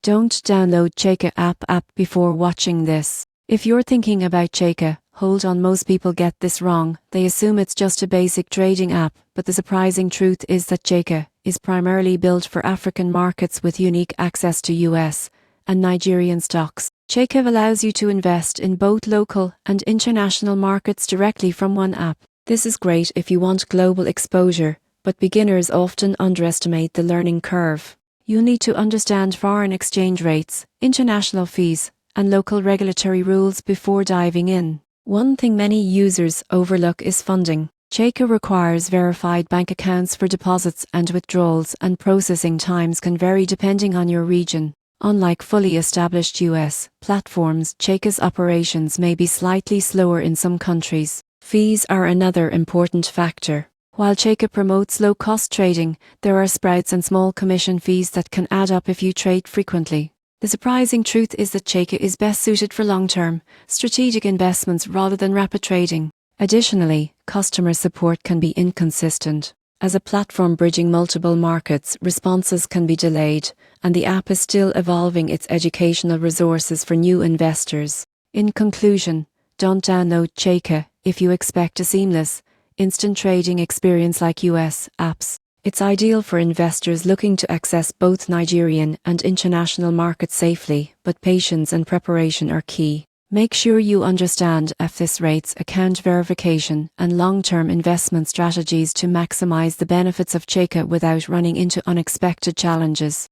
Don't download Chaka app before watching this. If you're thinking about Chaka, hold on, most people get this wrong. They assume it's just a basic trading app, but the surprising truth is that Chaka is primarily built for African markets with unique access to US and Nigerian stocks. Chaka allows you to invest in both local and international markets directly from one app. This is great if you want global exposure, but beginners often underestimate the learning curve. You'll need to understand foreign exchange rates, international fees, and local regulatory rules before diving in. One thing many users overlook is funding. Chaka requires verified bank accounts for deposits and withdrawals, and processing times can vary depending on your region. Unlike fully established US platforms, Chaka's operations may be slightly slower in some countries. Fees are another important factor. While Chaka promotes low-cost trading, there are spreads and small commission fees that can add up if you trade frequently. The surprising truth is that Chaka is best suited for long-term, strategic investments rather than rapid trading. Additionally, customer support can be inconsistent. As a platform bridging multiple markets, responses can be delayed, and the app is still evolving its educational resources for new investors. In conclusion, don't download Chaka if you expect a seamless, instant trading experience like US apps. It's ideal for investors looking to access both Nigerian and international markets safely, but patience and preparation are key. Make sure you understand FS rates, account verification, and long-term investment strategies to maximize the benefits of Chaka without running into unexpected challenges.